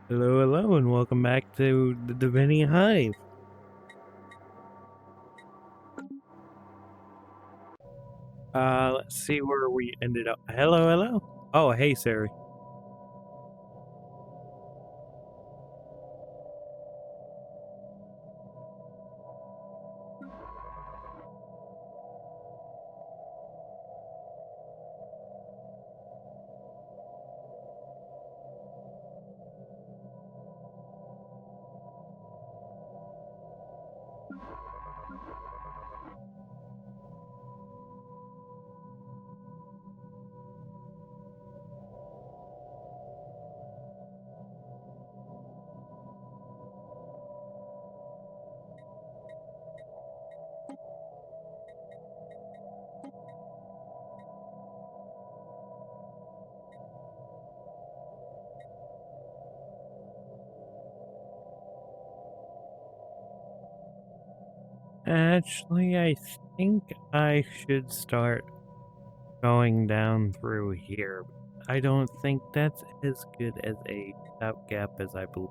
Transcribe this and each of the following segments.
Hello, hello, and welcome back to the D'vini hive. Let's see where we ended up. Hello, hello. Oh, hey, Sari. Actually, I think I should start going down through here. I don't think that's as good as a stopgap as I believe.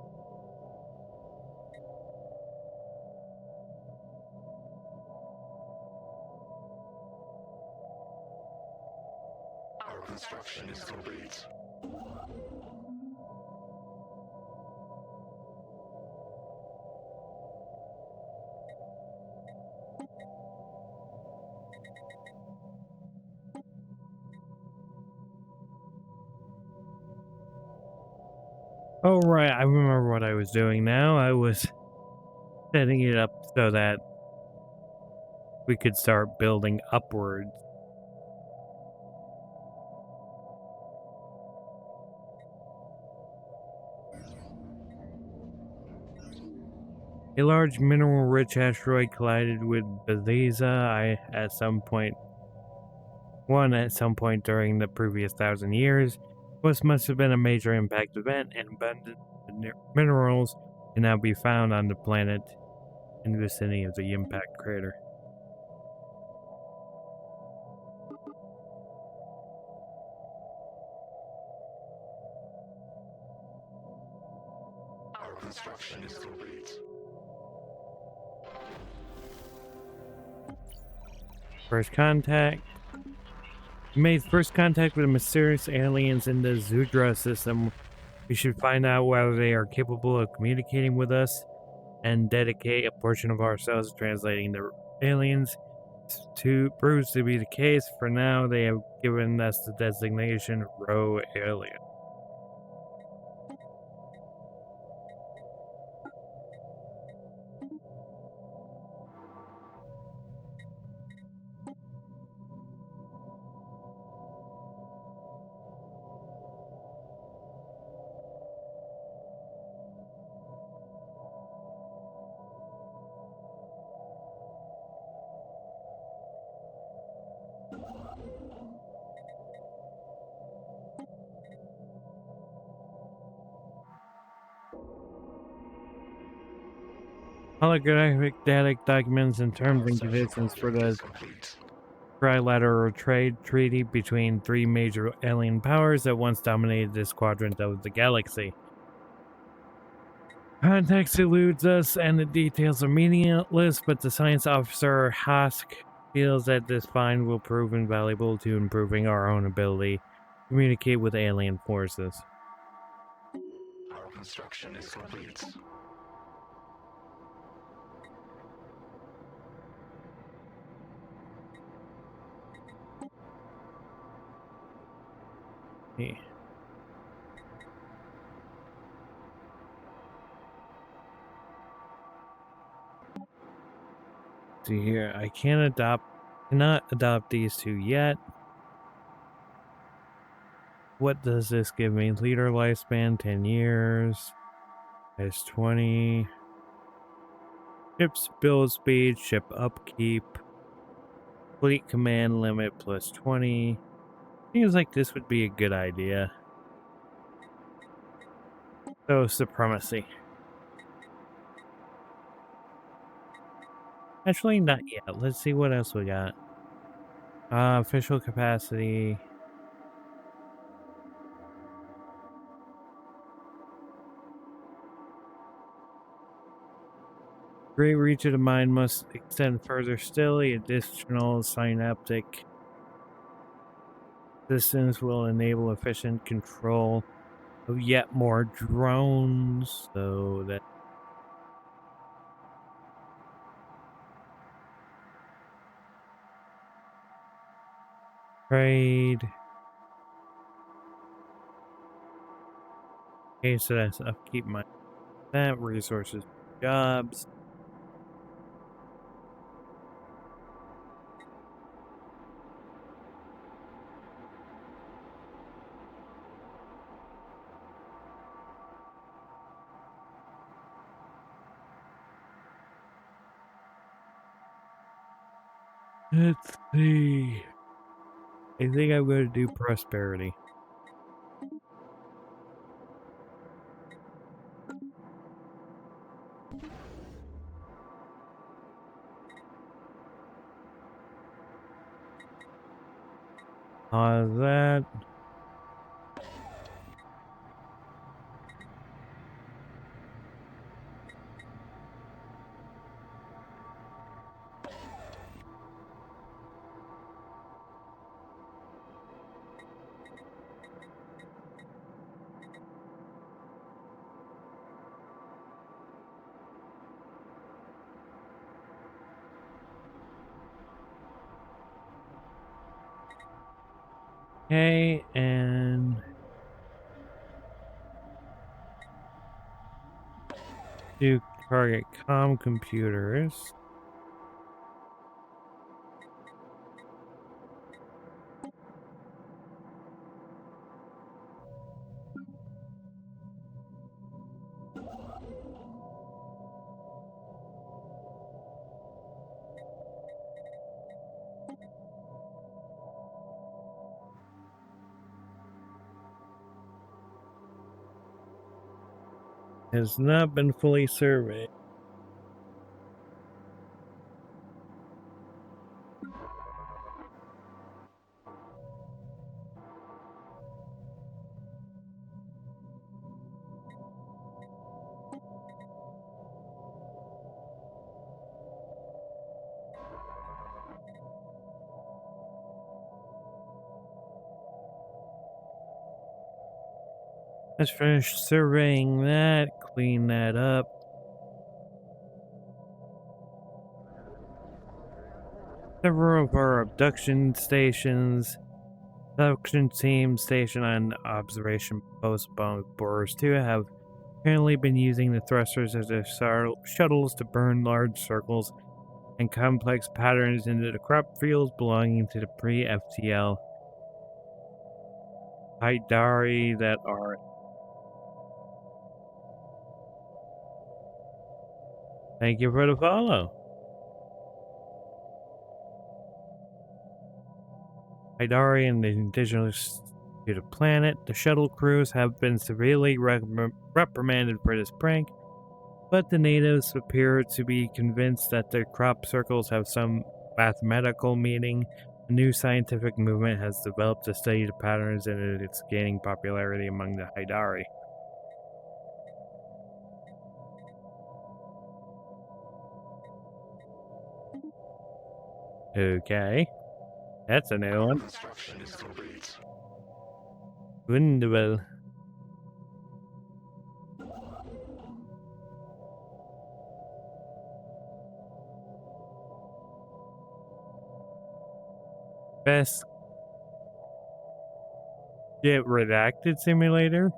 Our construction is complete. Oh, right, I remember what I was doing now. I was setting it up so that we could start building upwards. A large mineral-rich asteroid collided with Bethesda. At some point during the previous 1,000 years. This must have been a major impact event, and abundant minerals can now be found on the planet in the vicinity of the impact crater. Our construction is complete. First contact. We made first contact with the mysterious aliens in the Zudra system. We should find out whether they are capable of communicating with us and dedicate a portion of ourselves to translating the aliens. To proves to be the case. For now, they have given us the designation Row Alien. Holographic data documents and terms and conditions for the trilateral trade treaty between three major alien powers that once dominated this quadrant of the galaxy. Context eludes us and the details are meaningless, but the science officer Hask feels that this find will prove invaluable to improving our own ability to communicate with alien forces. Our construction is complete. Yeah. See here, I cannot adopt these two yet. What does this give me? Leader lifespan 10 years. Has 20. Ship's build speed, ship upkeep. Fleet command limit plus 20. Seems like this would be a good idea. So, supremacy. Actually, not yet. Let's see what else we got. Official capacity. Great reach of the mind must extend further still. The additional synaptic systems will enable efficient control of yet more drones. So that trade. Okay, so that's upkeep my that resources, jobs. Let's see. I think I'm going to do prosperity. That. Okay, and do target computers. Has not been fully surveyed. Let's finish surveying that, clean that up. Several of our abduction stations, abduction team station and observation post bomb borers 2 have apparently been using the thrusters as their shuttles to burn large circles and complex patterns into the crop fields belonging to the pre-FTL Haidari that are. Thank you for the follow. Haidari and the indigenous to the planet. The shuttle crews have been severely reprimanded for this prank, but the natives appear to be convinced that their crop circles have some mathematical meaning. A new scientific movement has developed to study the patterns and it's gaining popularity among the Haidari. Okay. That's a new one. Construction is complete. Wonderful. Best get redacted simulator.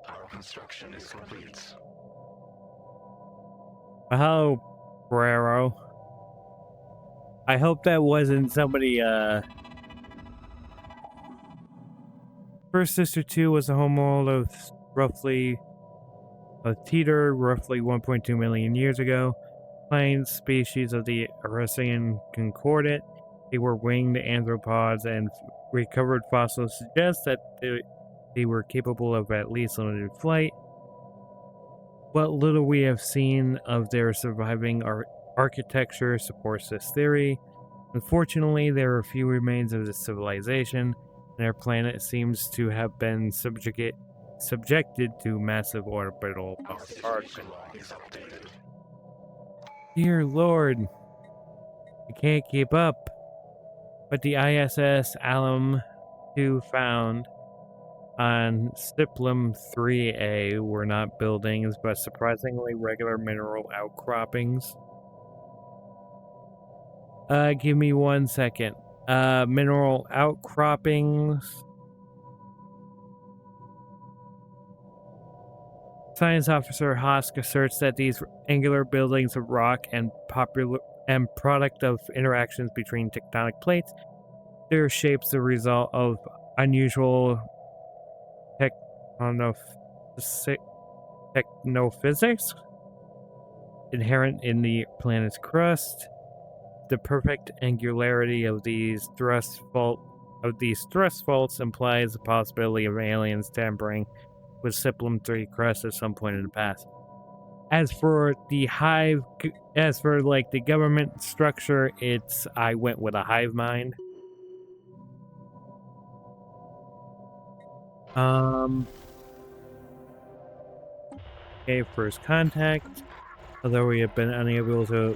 Our construction is complete. Hello, Brero. I hope that wasn't somebody, First Sister 2 was a homeworld of roughly a teeter, roughly 1.2 million years ago. Plains species of the Eurasian concordate. They were winged anthropods, and recovered fossils suggest that they were capable of at least limited flight. What little we have seen of their surviving architecture supports this theory. Unfortunately, there are few remains of this civilization, and our planet seems to have been subjugate subjected to massive orbital Navigation log is updated. Dear Lord, I can't keep up. But the ISS Alum 2 found on Stiplum 3A were not buildings, but surprisingly regular mineral outcroppings. Give me 1 second. Mineral outcroppings. Science officer Hosk asserts that these angular buildings of rock and product of interactions between tectonic plates, their shapes the result of unusual technophysics inherent in the planet's crust. The perfect angularity of these thrust faults implies the possibility of aliens tampering with Siplum 3 crust at some point in the past. As for the hive, as for like the government structure, I went with a hive mind. Okay, first contact. Although we have been unable to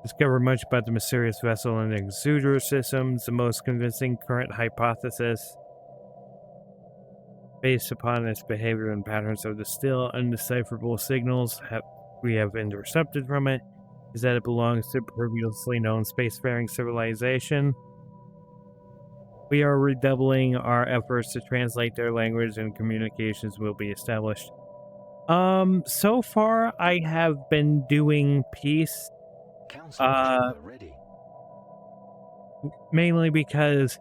discover much about the mysterious vessel and exuder systems, the most convincing current hypothesis, based upon its behavior and patterns of the still undecipherable signals we have intercepted from it, is that it belongs to a previously known spacefaring civilization. We are redoubling our efforts to translate their language, and communications will be established. So far I have been doing peace. Ready. Mainly because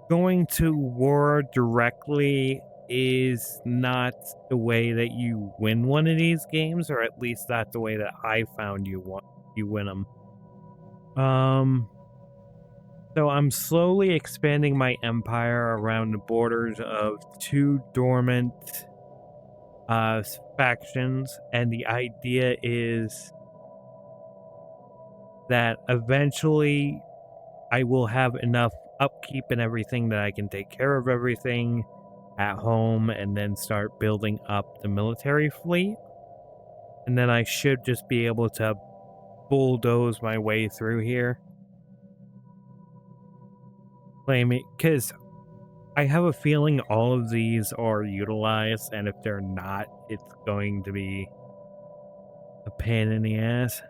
going to war directly is not the way that you win one of these games, or at least not the way that I found you win them. So I'm slowly expanding my empire around the borders of 2 dormant factions, and the idea is that eventually I will have enough upkeep and everything that I can take care of everything at home and then start building up the military fleet. And then I should just be able to bulldoze my way through here. Because I have a feeling all of these are utilized, and if they're not, it's going to be a pain in the ass.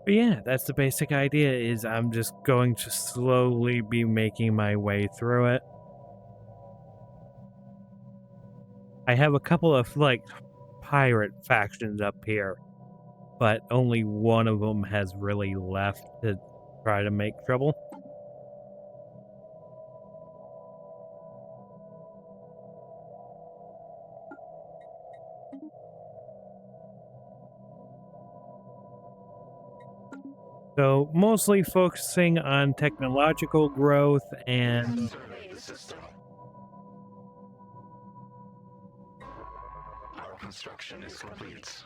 But yeah, that's the basic idea, is I'm just going to slowly be making my way through it. I have a couple of, like, pirate factions up here, but only one of them has really left to try to make trouble. So, mostly focusing on technological growth and Survey the system. Our construction is complete.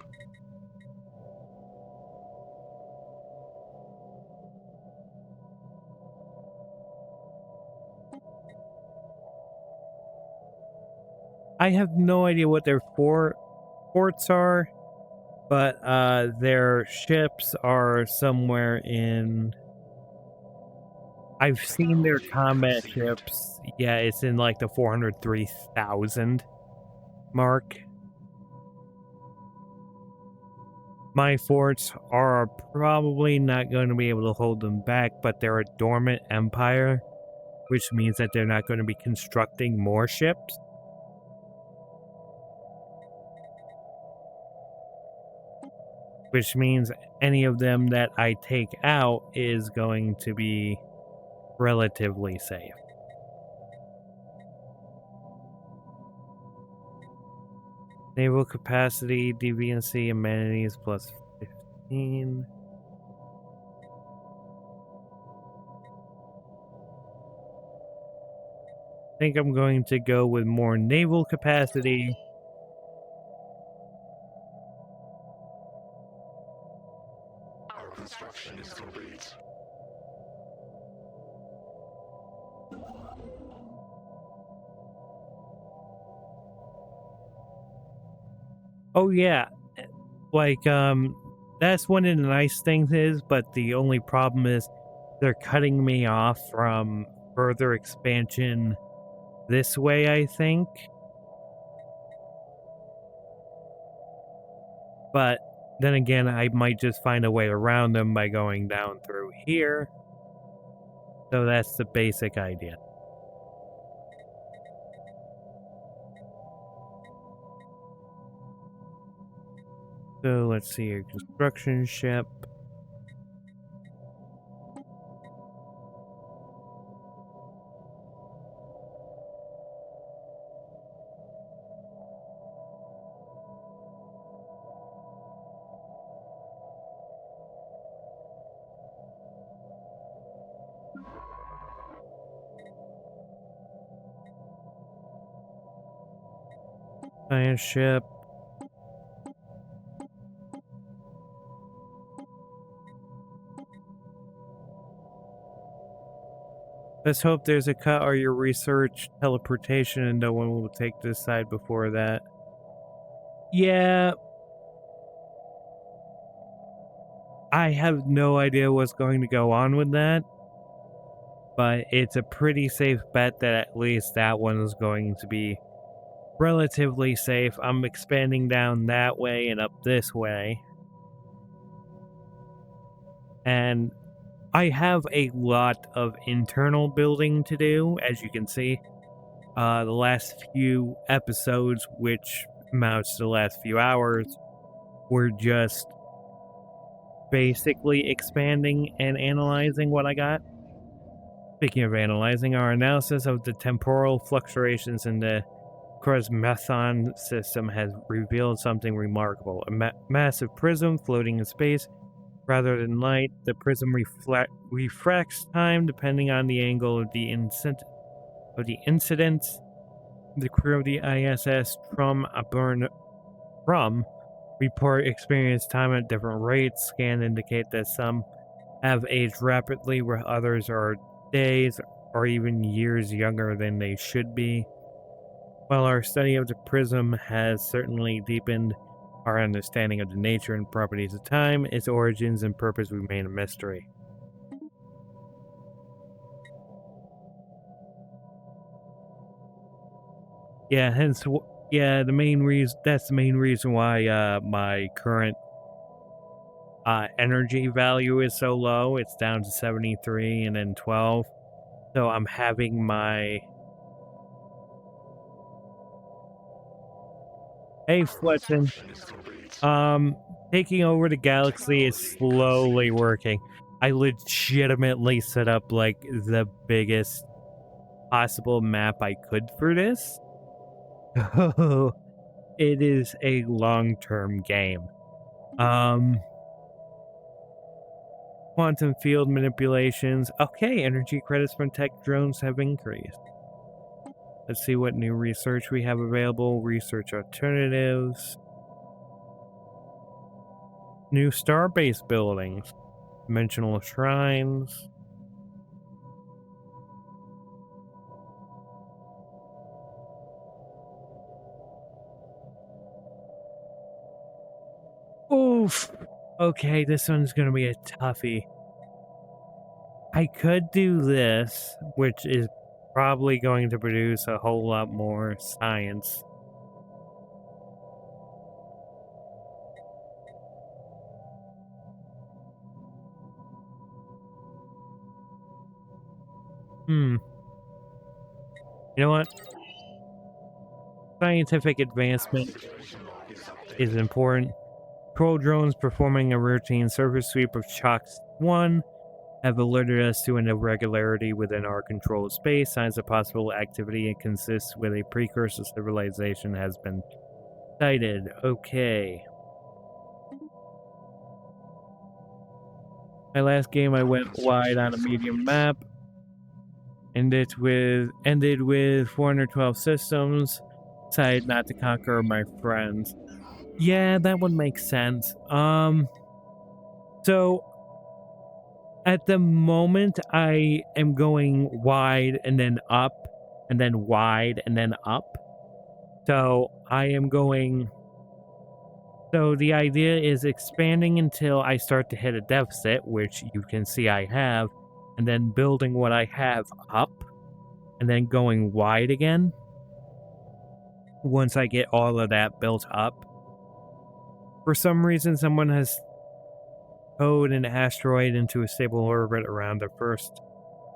I have no idea what their ports are, but their ships are somewhere in... I've seen their combat ships. Yeah, it's in like the 403,000 mark. My forts are probably not going to be able to hold them back, but they're a dormant empire, which means that they're not going to be constructing more ships. Which means any of them that I take out is going to be relatively safe. Naval capacity, deviancy, amenities plus 15. I think I'm going to go with more naval capacity. Oh yeah, like that's one of the nice things is, but the only problem is they're cutting me off from further expansion this way, I think. But then again, I might just find a way around them by going down through here. So that's the basic idea. So let's see your construction ship. Science ship. Let's hope there's a cut or your research teleportation and no one will take this side before that. Yeah, I have no idea what's going to go on with that, but it's a pretty safe bet that at least that one is going to be relatively safe. I'm expanding down that way and up this way. And I have a lot of internal building to do, as you can see. The last few episodes, which amounts to the last few hours, were just basically expanding and analyzing what I got. Speaking of analyzing, our analysis of the temporal fluctuations in the Methon system has revealed something remarkable. A massive prism floating in space rather than light. The prism refracts time depending on the angle of the incidence. The crew of the ISS Trum report experience time at different rates. Scans indicate that some have aged rapidly, where others are days or even years younger than they should be. While our study of the prism has certainly deepened our understanding of the nature and properties of time, its origins and purpose remain a mystery. Yeah, the main reason, that's the main reason why my current energy value is so low. It's down to 73 and then 12. So I'm having my... Hey, Fletchen. Taking over the galaxy is slowly working. I legitimately set up like the biggest possible map I could for this. It is a long-term game. Quantum field manipulations. Okay, energy credits from tech drones have increased. Let's see what new research we have available. Research alternatives. New star-based buildings. Dimensional shrines. Oof. Okay, this one's gonna be a toughie. I could do this, which is probably going to produce a whole lot more science. You know what? Scientific advancement is important. Patrol drones performing a routine surface sweep of Chalks 1 have alerted us to an irregularity within our controlled space. Signs of possible activity it consists with a precursor civilization has been sighted. Okay. My last game I went wide on a medium map. Ended with 412 systems. Decided not to conquer my friends. Yeah, that would make sense. So at the moment I am going wide and then up and then wide and then up. So I am going So the idea is expanding until I start to hit a deficit, which you can see I have, and then building what I have up, and then going wide again once I get all of that built up. For some reason, someone has towed an asteroid into a stable orbit around the first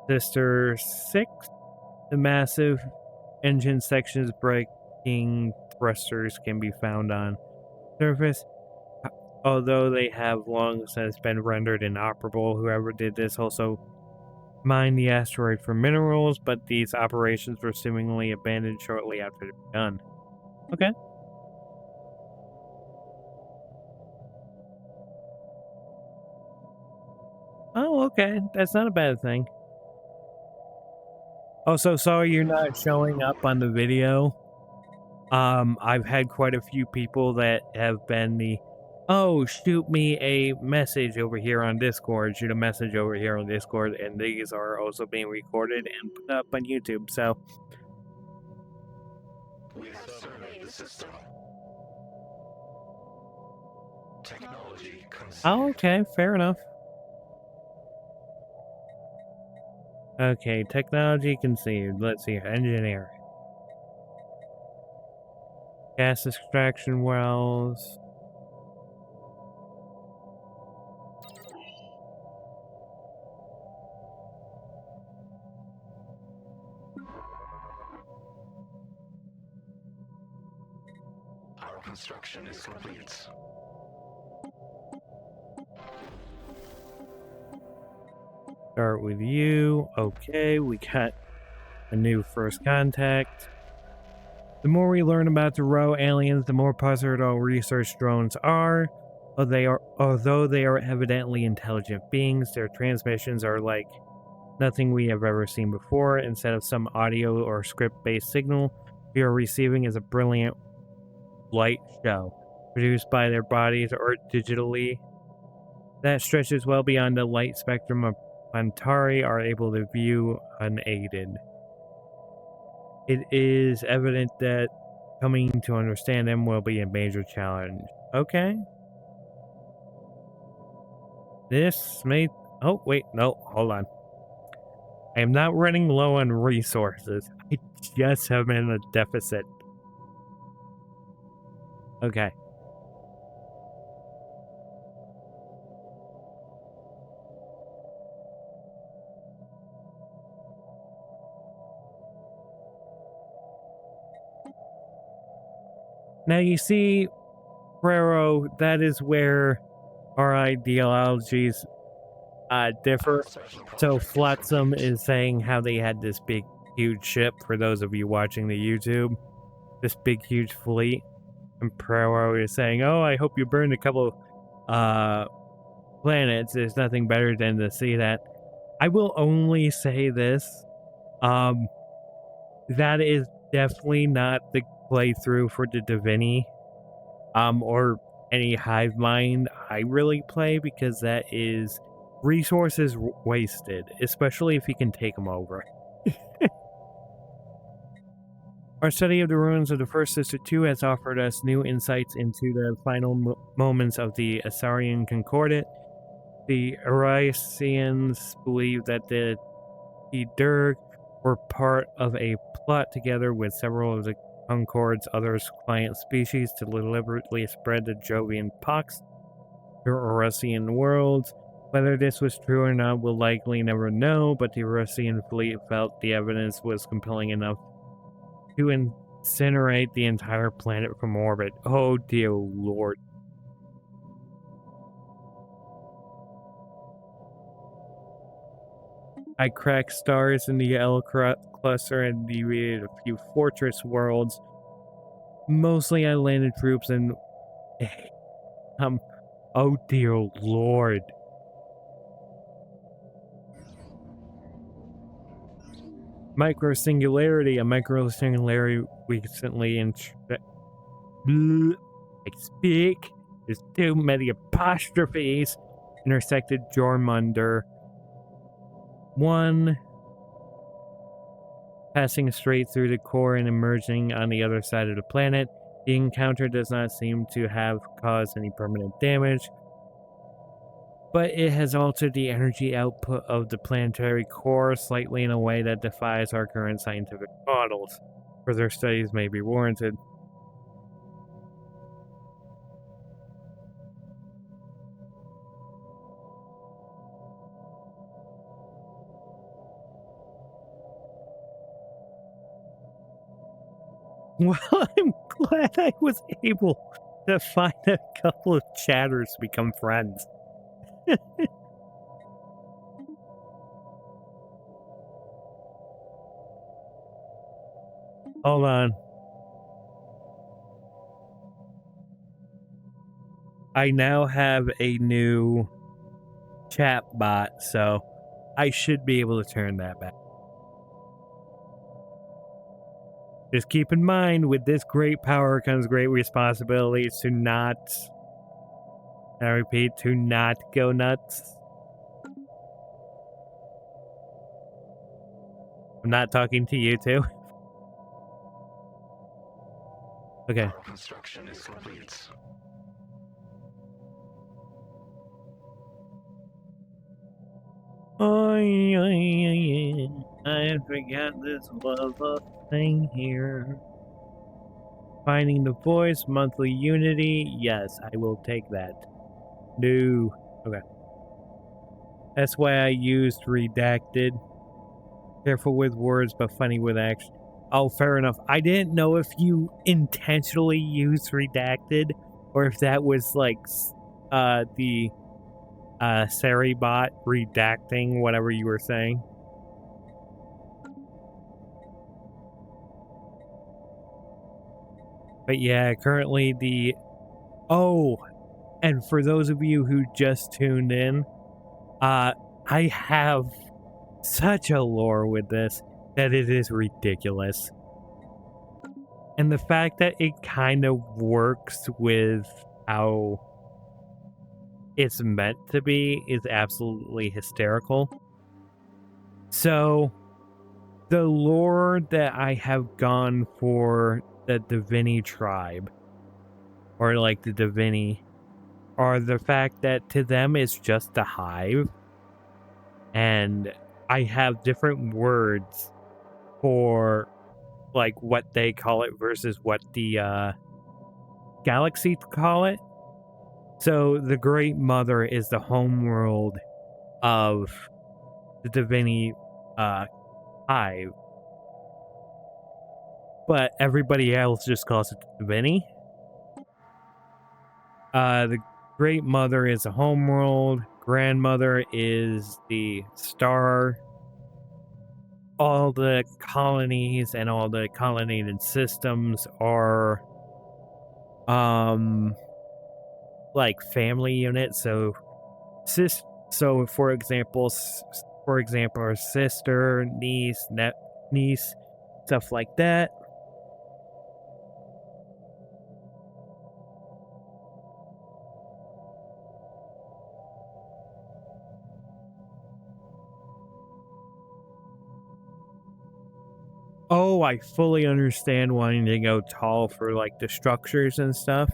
sister 6. The massive engine sections braking thrusters can be found on surface. Although they have long since been rendered inoperable, whoever did this also mined the asteroid for minerals, but these operations were seemingly abandoned shortly after they begun. Okay. Oh, okay. That's not a bad thing. Also, sorry you're not showing up on the video. I've had quite a few people that have been oh, shoot me a message over here on Discord, shoot a message over here on Discord, and these are also being recorded and put up on YouTube, so. We have surveyed the system. Technology conceived. Oh, okay, fair enough. Okay, technology conceived. Let's see, engineer. Gas extraction wells. Our construction is complete. Start with you. Okay, we got a new first contact. The more we learn about the Rho aliens, the more puzzled our research drones are. Although they are evidently intelligent beings, their transmissions are like nothing we have ever seen before. Instead of some audio or script-based signal, we are receiving is a brilliant light show, produced by their bodies or digitally, that stretches well beyond the light spectrum of Antari are able to view unaided. It is evident that coming to understand them will be a major challenge. Okay. This may... Oh, wait, no, hold on. I am not running low on resources. I just have in a deficit. Okay. Now you see, Prero, that is where our ideologies differ. So Flotsam is saying how they had this big, huge ship, for those of you watching the YouTube, this big, huge fleet. And Prero is saying, oh, I hope you burned a couple planets. There's nothing better than to see that. I will only say this. That is definitely not the playthrough for the D'vini, or any hive mind I really play, because that is resources wasted, especially if you can take them over. Our study of the ruins of the First Sister 2 has offered us new insights into the final moments of the Asarian Concordat. The Arisians believe that the Derg were part of a plot together with several of the Concord's other client species to deliberately spread the Jovian pox through Arisian worlds. Whether this was true or not, we'll likely never know, but the Arisian fleet felt the evidence was compelling enough to incinerate the entire planet from orbit. Oh dear lord. I cracked stars in the L cluster and deviated a few fortress worlds. Mostly I landed troops and... oh dear lord. Microsingularity. A microsingularity recently I speak. There's too many apostrophes. Intersected Jormunder. One passing straight through the core and emerging on the other side of the planet. The encounter does not seem to have caused any permanent damage, but it has altered the energy output of the planetary core slightly in a way that defies our current scientific models. Further studies may be warranted. Well, I'm glad I was able to find a couple of chatters to become friends. Hold on. I now have a new chat bot, so I should be able to turn that back. Just keep in mind, with this great power comes great responsibilities to not, I repeat, to not go nuts. I'm not talking to you two. Okay. Our construction is complete. Oh, I forgot this was a thing here. Finding the voice, monthly unity. Yes, I will take that. No. Okay. That's why I used redacted. Careful with words, but funny with action. Oh, fair enough. I didn't know if you intentionally used redacted or if that was like the Sari bot redacting whatever you were saying. But yeah, currently the... Oh, and for those of you who just tuned in, I have such a lore with this that it is ridiculous. And the fact that it kind of works with how it's meant to be is absolutely hysterical. So, the lore that I have gone for the D'vini tribe, or like the D'vini, are the fact that to them it's just a hive, and I have different words for like what they call it versus what the galaxy call it. So the Great Mother is the homeworld of the D'vini hive, but everybody else just calls it D'vini. The Great Mother is a homeworld. Grandmother is the star. All the colonies and all the colonnaded systems are like family units. So for example, our sister, niece, niece, stuff like that. Oh, I fully understand wanting to go tall for like the structures and stuff.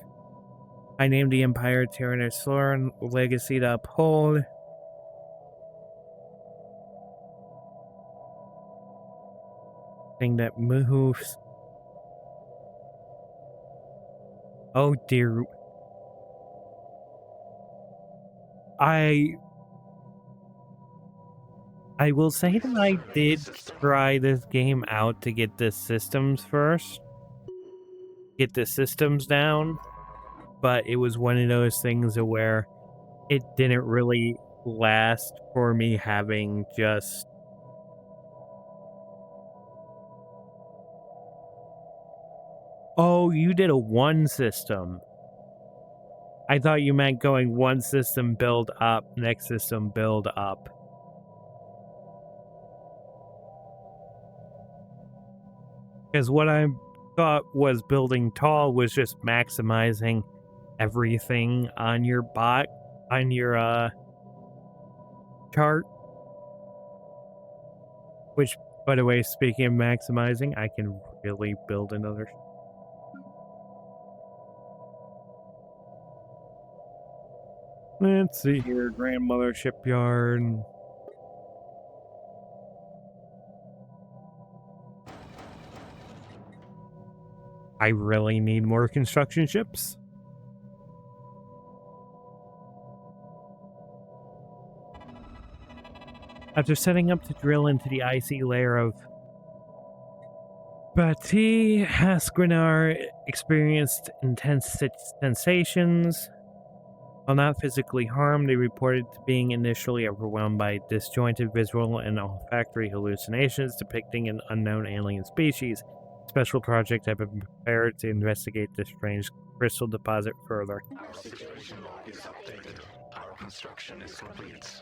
I named the Empire Tyrannosaurus legacy to uphold. Thing that moves. Oh dear. I will say that I did try this game out to get the systems first. Get the systems down. But it was one of those things where it didn't really last for me having just... Oh, you did a one system. I thought you meant going one system build up, next system build up. Because what I thought was building tall was just maximizing everything on your bot, on your chart. Which, by the way, speaking of maximizing, I can really build another... Let's see here, grandmother shipyard. I really need more construction ships. After setting up to drill into the icy layer of Bati, Hasquinar experienced intense sensations. While not physically harmed, they reported being initially overwhelmed by disjointed visual and olfactory hallucinations depicting an unknown alien species. A special project had been prepared to investigate this strange crystal deposit further. Our situation log is updated. Our construction is complete.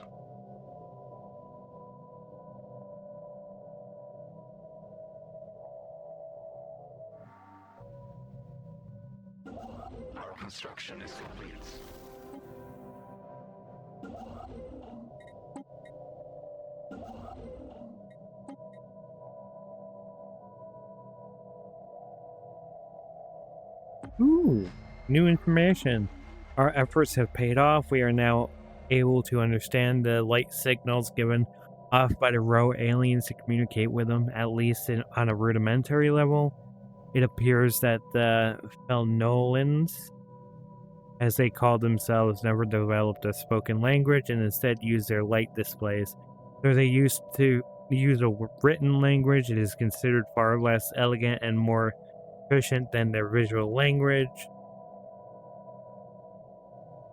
Our construction is complete. Ooh, new information. Our efforts have paid off. We are now able to understand the light signals given off by the row aliens to communicate with them, at least on a rudimentary level. It appears that the Felnolans, as they call themselves, never developed a spoken language and instead used their light displays. Though they used to use a written language, it is considered far less elegant and more efficient than their visual language.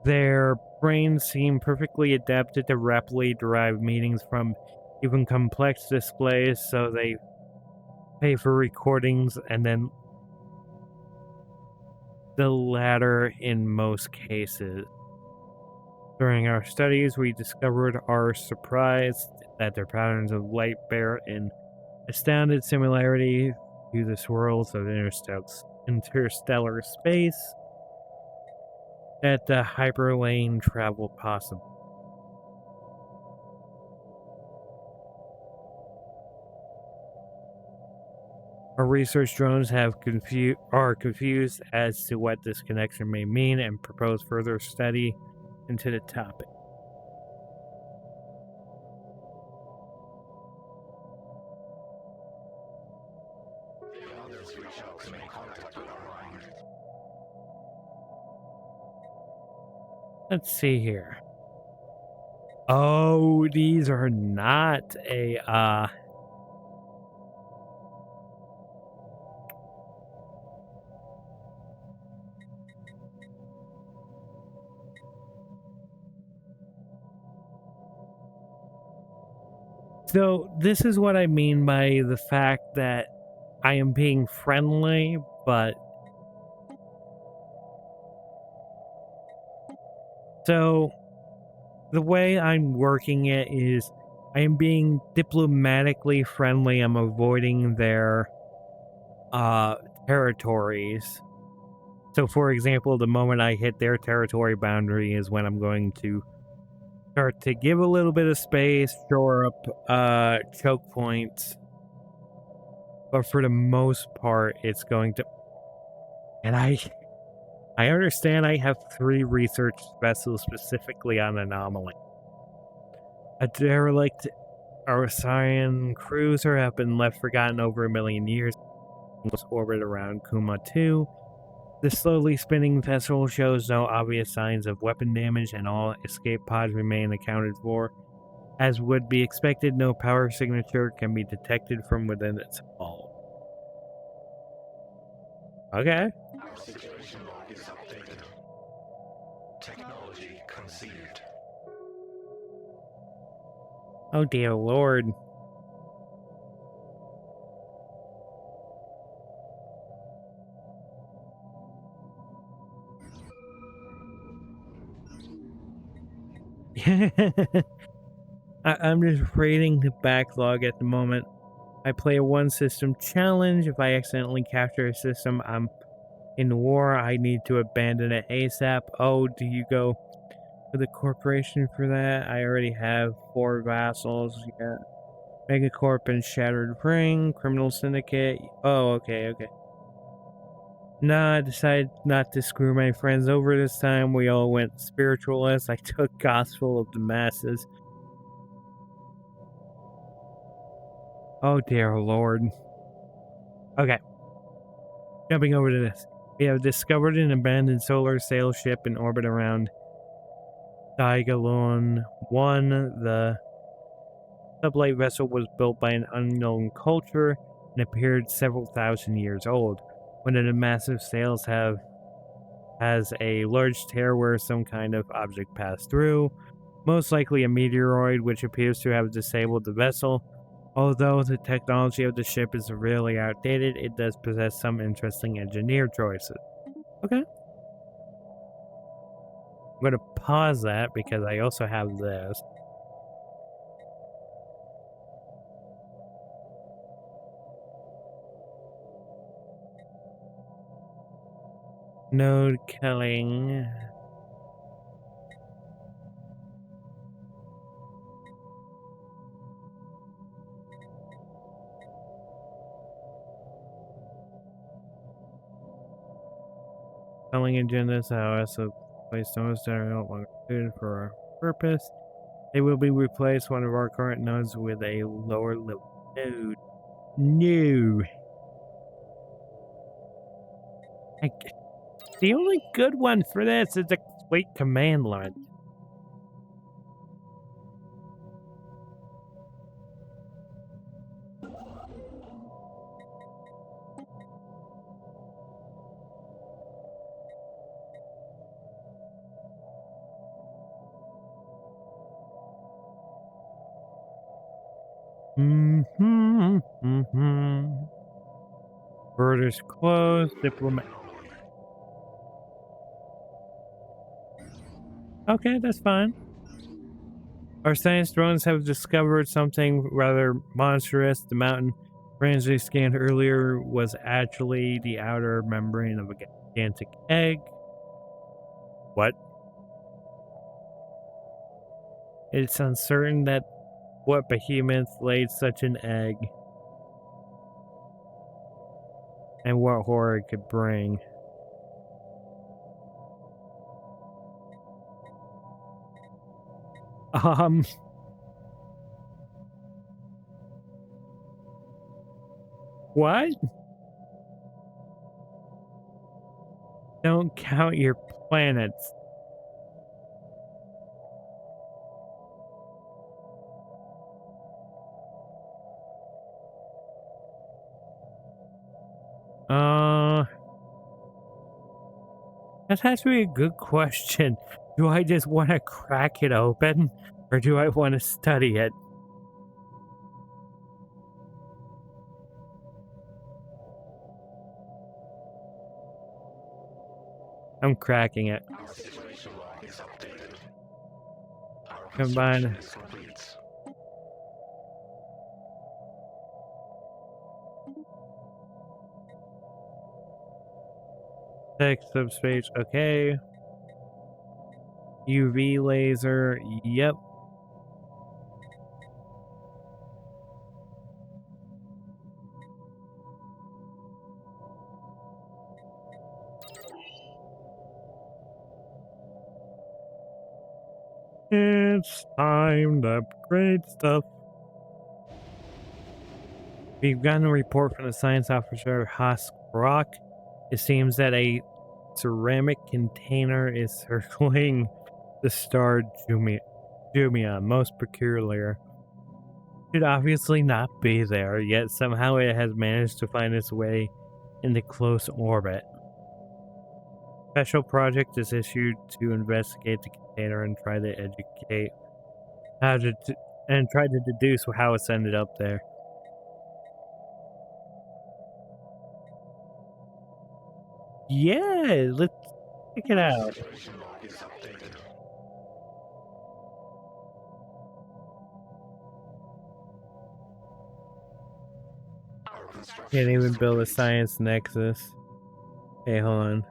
Their brains seem perfectly adapted to rapidly derive meanings from even complex displays, so they pay for recordings and then the latter in most cases. During our studies, we discovered our surprise that their patterns of light bear an astounded similarity to the swirls of interstellar space that the hyperlane travel possible. Our research drones are confused as to what this connection may mean and propose further study into the topic. The others reach out to make contact with our line. Let's see here. Oh, these are not So this is what I mean by the fact that I am being friendly, but so the way I'm working it is I am being diplomatically friendly. I'm avoiding their territories. So for example, the moment I hit their territory boundary is when I'm going to start to give a little bit of space, shore up choke points. But for the most part, it's going to and I understand I have 3 research vessels specifically on anomaly. A derelict Arsacian cruiser have been left forgotten over a million years in orbit around Kuma 2. The slowly spinning vessel shows no obvious signs of weapon damage and all escape pods remain accounted for. As would be expected, no power signature can be detected from within its hull. Okay. Our situation log is updated. Technology conceived. Oh dear lord. I'm just raiding the backlog at the moment. I play a one system challenge. If I accidentally capture a system I'm in war, I need to abandon it ASAP. Oh, do you go for the corporation for that? I already have 4 vassals. Yeah. Megacorp and Shattered Ring, Criminal Syndicate. Oh, okay. Nah, I decided not to screw my friends over this time. We all went spiritualist. I took gospel of the masses. Oh dear Lord. Okay, jumping over to this. We have discovered an abandoned solar sail ship in orbit around Digalon 1. The sublight vessel was built by an unknown culture and appeared several thousand years old. One of the massive sails has a large tear where some kind of object passed through, most likely a meteoroid which appears to have disabled the vessel. Although the technology of the ship is really outdated, it does possess some interesting engineer choices. Okay. I'm going to pause that because I also have this. Node killing. Killing agendas, however, place nodes that are no longer suited for our purpose. They will be replaced one of our current nodes with a lower level node. No. The only good one for this is the sweet command line. Borders closed. Diplomat. Okay, that's fine. Our science drones have discovered something rather monstrous. The mountain range they scanned earlier was actually the outer membrane of a gigantic egg. What? It's uncertain that what behemoth laid such an egg and what horror it could bring. What? Don't count your planets. That's actually a good question. Do I just want to crack it open or do I want to study it? I'm cracking it. Our situation log is updated. Our Combine. construction is complete. Tech subspace. Okay. UV laser. Yep. It's time to upgrade stuff. We've gotten a report from the science officer Hask Rock. It seems that a ceramic container is circling the star Jumia, most peculiar. Should obviously not be there, yet somehow it has managed to find its way into close orbit. Special project is issued to investigate the container and try to educate how to and try to deduce how it's ended up there. Yeah, let's check it out. Situation log is updated. Our construction Can't is even build a complete. science nexus. Hey, hold on.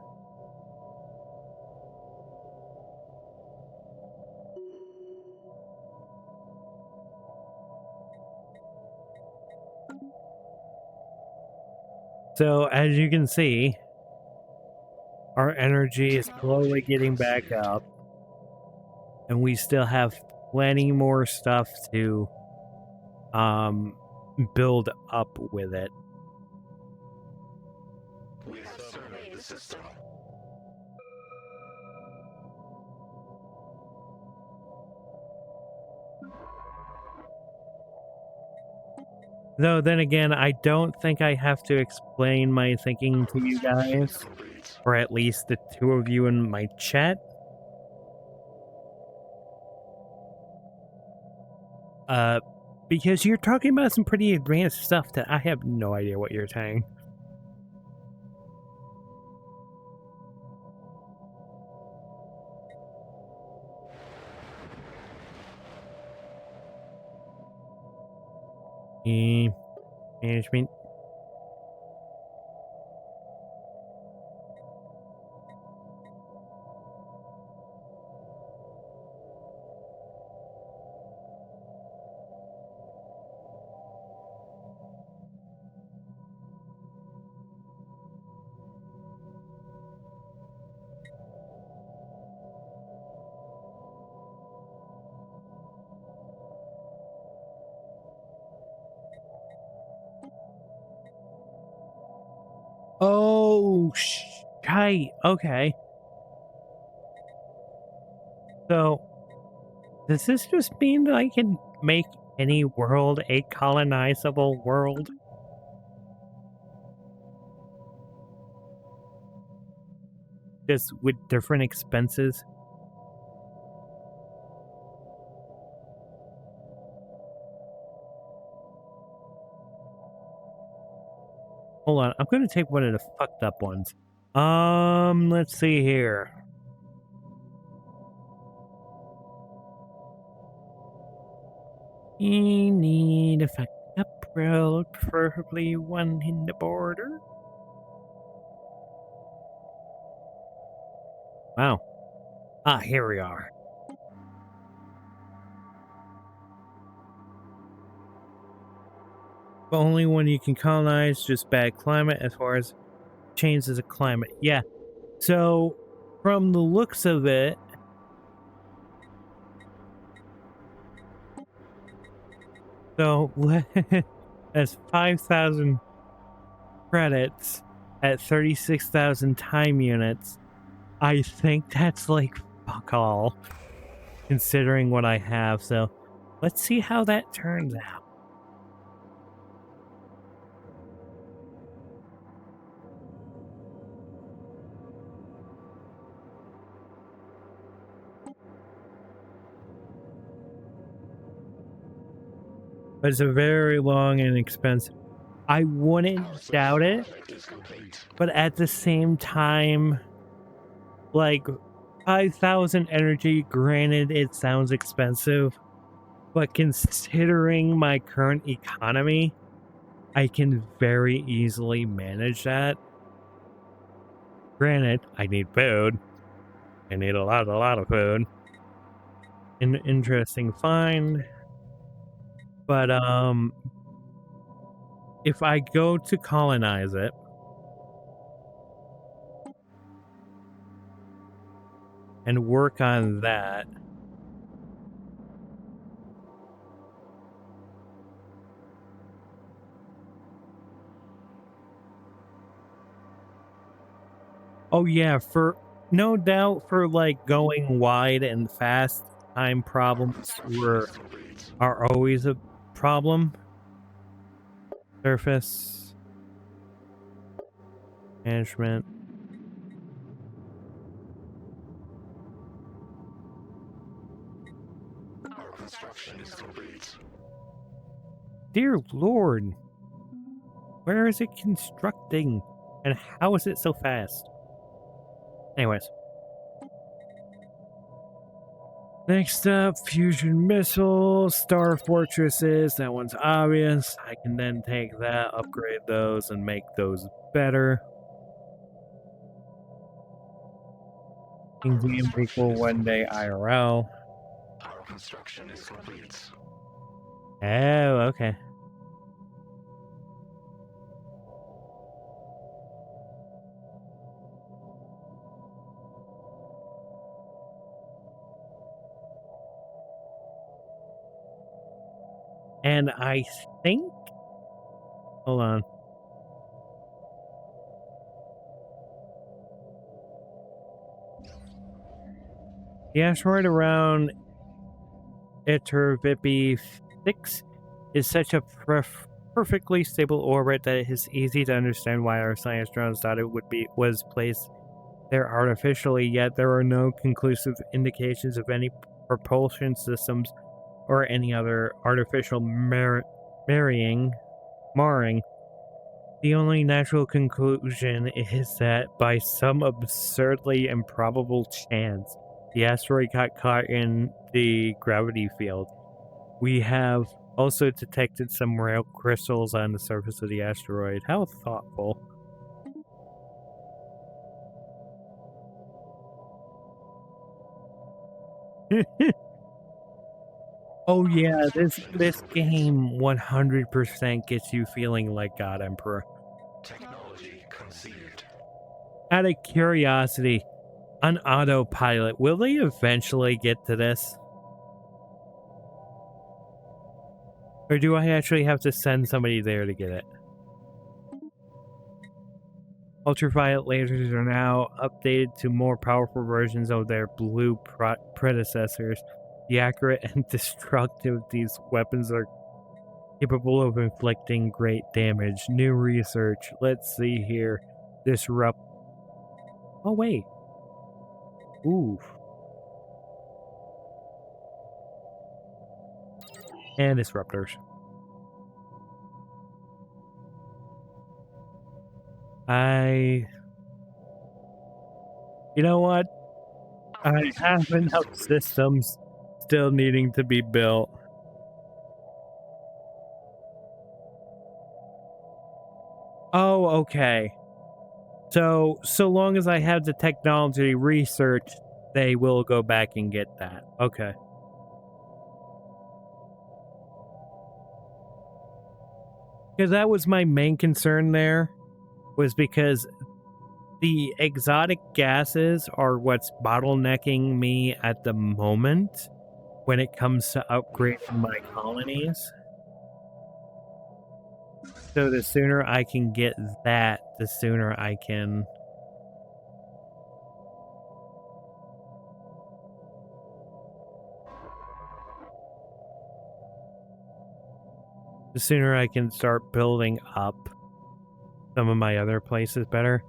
So, as you can see, Our energy is slowly getting back up, and we still have plenty more stuff to build up with it. We have surveyed the system. Though then again, I don't think I have to explain my thinking to you Construction is guys, complete. or at least the two of you in my chat. Because you're talking about some pretty advanced stuff that I have no idea what you're saying. Management. Oh, shite. Okay. So, does this just mean that I can make any world a colonizable world? Just with different expenses? Hold on, I'm gonna take one of the fucked up ones. Let's see here. You need a fucked up world, preferably one in the border. Wow. Ah, here we are. The only one you can colonize, just bad climate as far as changes of climate. Yeah. So, from the looks of it, so that's 5,000 credits at 36,000 time units. I think that's like fuck all, considering what I have. So, let's see how that turns out. But it's a very long and expensive. I wouldn't Our social doubt it, project is complete. but at the same time, like 5,000 energy, granted, it sounds expensive, but considering my current economy, I can very easily manage that. Granted, I need food. I need a lot of food. An interesting find. But if I go to colonize it, and work on that, oh yeah, for no doubt, for like going wide and fast, time problems are always a problem. Surface management. Our construction is complete. Dear Lord, where is it constructing? And how is it so fast? Anyways. Next up, fusion missiles, star fortresses. That one's obvious. I can then take that, upgrade those, and make those better. Things we can equal one day IRL. Our construction is complete. Oh, okay. And I think, hold on. The asteroid around Itervipi 6 is such a perfectly stable orbit that it is easy to understand why our science drones thought it was placed there artificially, yet there are no conclusive indications of any propulsion systems or any other artificial marring. The only natural conclusion is that by some absurdly improbable chance, the asteroid got caught in the gravity field. We have also detected some rare crystals on the surface of the asteroid. How thoughtful. Oh yeah, this game 100% gets you feeling like God Emperor. Technology conceived. Out of curiosity, on autopilot, will they eventually get to this? Or do I actually have to send somebody there to get it? Ultraviolet lasers are now updated to more powerful versions of their blue predecessors. The accurate and destructive these weapons are capable of inflicting great damage. New research. Let's see here. Disrupt. Oh, wait. Ooh. And disruptors. You know what? I have enough systems still needing to be built. Oh, okay. So long as I have the technology research, they will go back and get that. Okay. Because that was my main concern there, was because the exotic gases are what's bottlenecking me at the moment when it comes to upgrading my colonies. So the sooner I can get that, the sooner I can... The sooner I can start building up some of my other places better.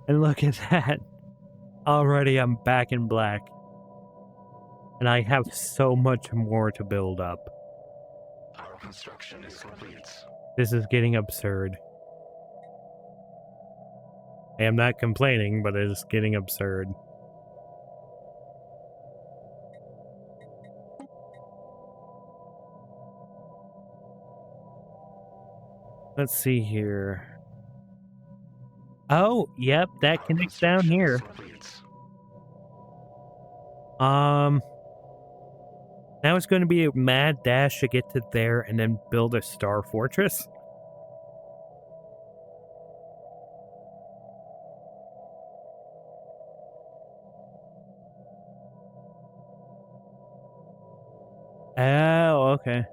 And look at that. Already I'm back in black. And I have so much more to build up. Our construction is complete. This is getting absurd. I am not complaining, but it is getting absurd. Let's see here. Oh, yep, that connects down here. Now it's going to be a mad dash to get to there and then build a star fortress. Oh, okay.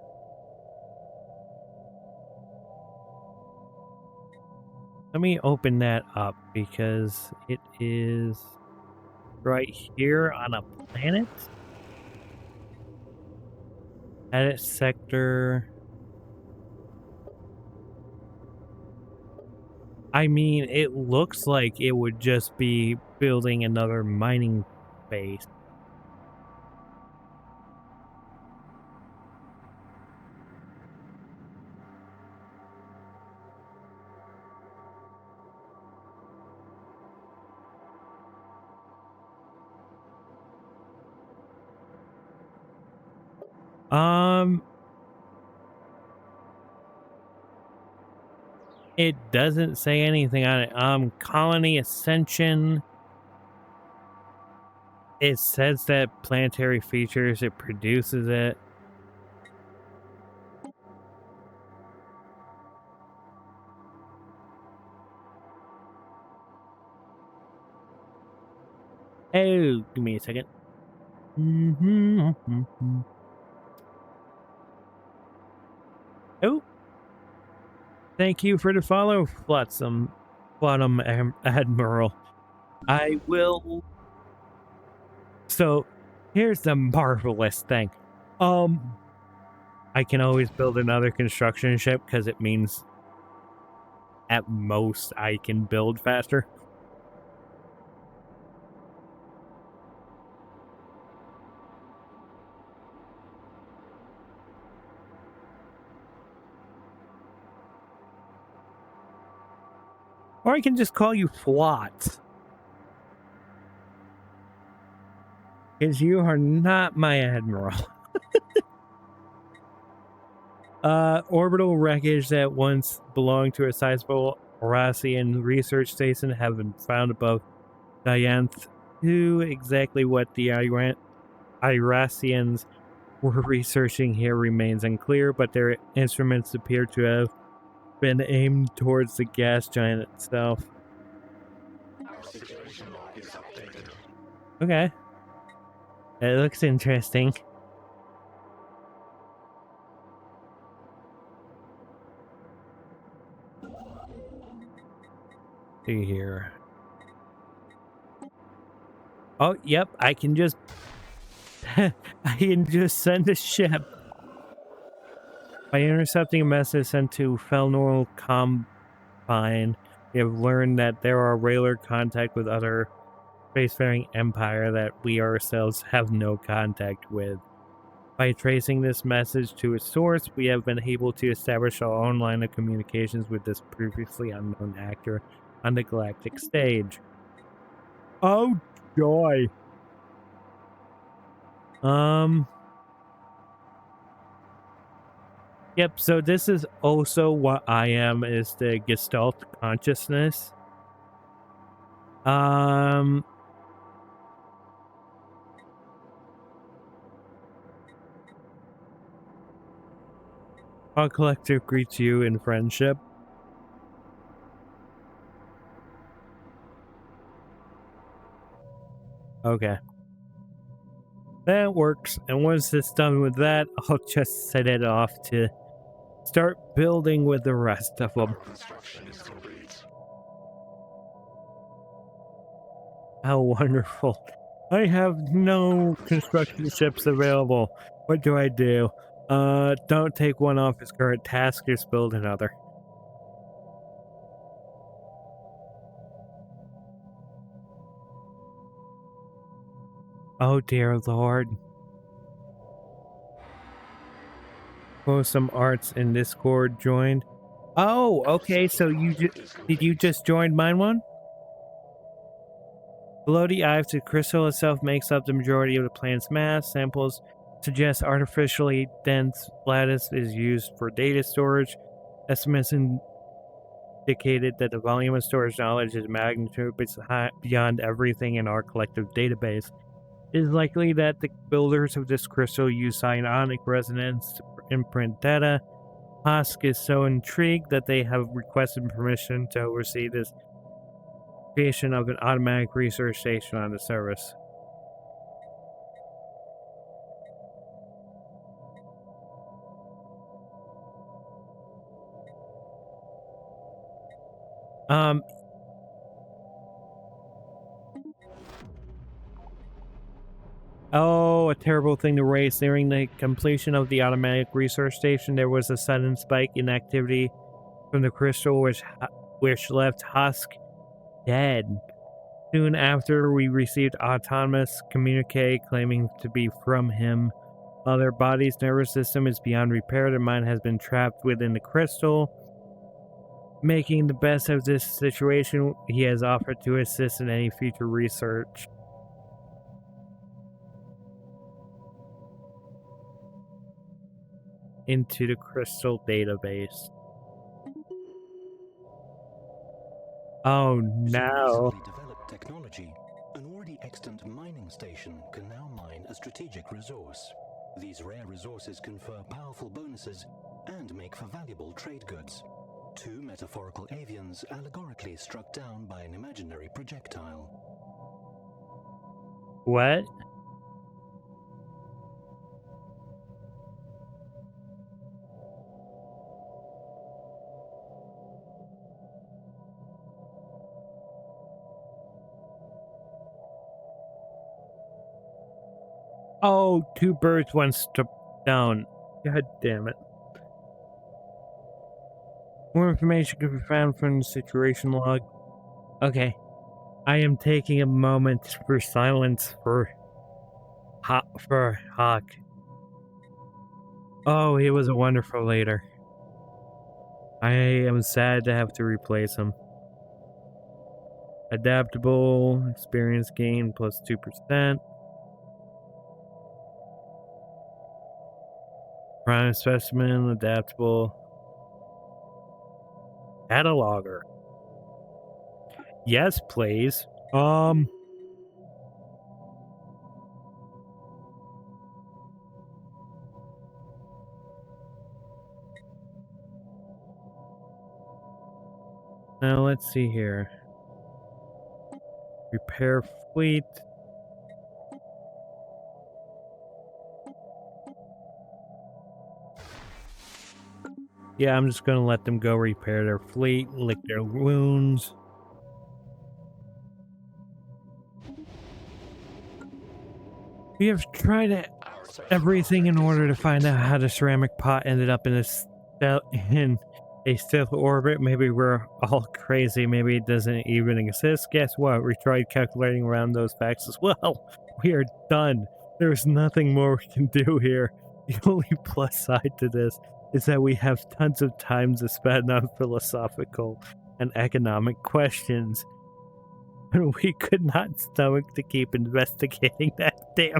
Let me open that up because it is right here on a planet. Edit sector. I mean, it looks like it would just be building another mining base. It doesn't say anything on it. Colony Ascension. It says that planetary features, it produces it. Oh, give me a second. Thank you for the follow, Flotsam, Admiral. I will. So here's the marvelous thing. I can always build another construction ship because it means at most I can build faster. Or I can just call you Flot. Because you are not my admiral. Orbital wreckage that once belonged to a sizable Horacian research station have been found above Dianth. Who exactly what the Iracians were researching here remains unclear, but their instruments appear to have been aimed towards the gas giant itself. Our situation log is updated. Okay. It looks interesting. See here. Oh, yep, I can just I can just send a ship. By intercepting a message sent to Felnor Combine, we have learned that there are regular contact with other spacefaring empire that we ourselves have no contact with. By tracing this message to its source, we have been able to establish our own line of communications with this previously unknown actor on the galactic stage. Oh, joy. Yep, so this is also what I am, is the Gestalt consciousness. Our collective greets you in friendship. Okay. That works. And once it's done with that, I'll just set it off to start building with the rest of them. Our construction is complete. How wonderful. I have no construction ships available. What do I do? Don't take one off its current task, just build another. Oh dear lord. Oh, some arts in Discord joined. Oh, okay, so did you just join mine one? Below the hive, the crystal itself makes up the majority of the plant's mass. Samples suggest artificially dense lattice is used for data storage. Estimates indicated that the volume of storage knowledge is magnitude beyond everything in our collective database. It is likely that the builders of this crystal use psionic resonance to imprint data. Hosk is so intrigued that they have requested permission to oversee this creation of an automatic research station on the service. Oh, a terrible thing to raise. During the completion of the automatic research station, there was a sudden spike in activity from the crystal, which left Husk dead. Soon after, we received autonomous communique claiming to be from him. While their body's nervous system is beyond repair, their mind has been trapped within the crystal. Making the best of this situation, he has offered to assist in any future research. Into the crystal database. Oh no. Recently developed technology, an already extant mining station can now mine a strategic resource. These rare resources confer powerful bonuses and make for valuable trade goods. Two metaphorical avians allegorically struck down by an imaginary projectile. What? Oh, two birds, one stone. God damn it. More information can be found from the situation log. Okay. I am taking a moment for silence for Hawk. Oh, he was a wonderful leader. I am sad to have to replace him. Adaptable, experience gain plus 2%. Prime specimen, adaptable. Cataloger. Yes, please. Now let's see here. Repair fleet. Yeah, I'm just gonna let them go repair their fleet, lick their wounds. We have tried everything in order to find out how the ceramic pot ended up in a stellar orbit. Maybe we're all crazy. Maybe it doesn't even exist. Guess what? We tried calculating around those facts as well. We are done. There's nothing more we can do here. The only plus side to this is that we have tons of time to spend on philosophical and economic questions. And we could not stomach to keep investigating that damn.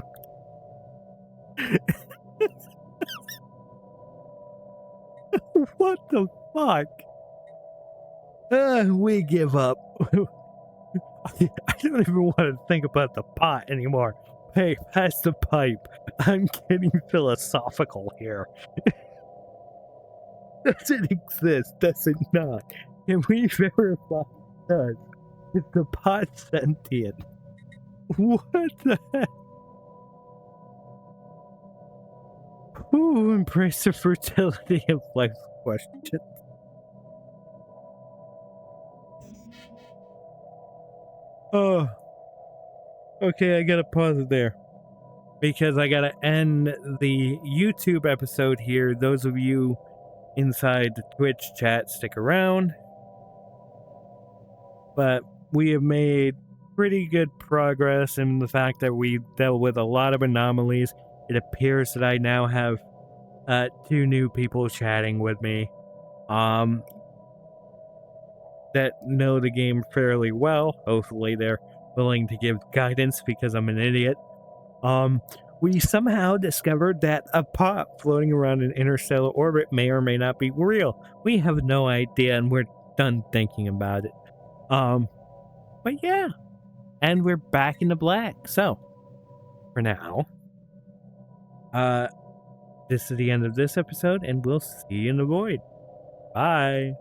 What the fuck? We give up. I don't even want to think about the pot anymore. Hey, pass the pipe. I'm getting philosophical here. Does it exist? Does it not? Can we verify it does? Is the pot sentient? What the heck? Ooh, embrace the fertility of life question. Oh. Okay, I gotta pause it there. Because I gotta end the YouTube episode here. Those of you inside the Twitch chat, stick around. But we have made pretty good progress in the fact that we dealt with a lot of anomalies. It appears that I now have 2 new people chatting with me that know the game fairly well. Hopefully they're willing to give guidance because I'm an idiot. We somehow discovered that a pot floating around an interstellar orbit may or may not be real. We have no idea, and we're done thinking about it. But yeah, and we're back in the black. So, for now, this is the end of this episode, and we'll see you in the void. Bye.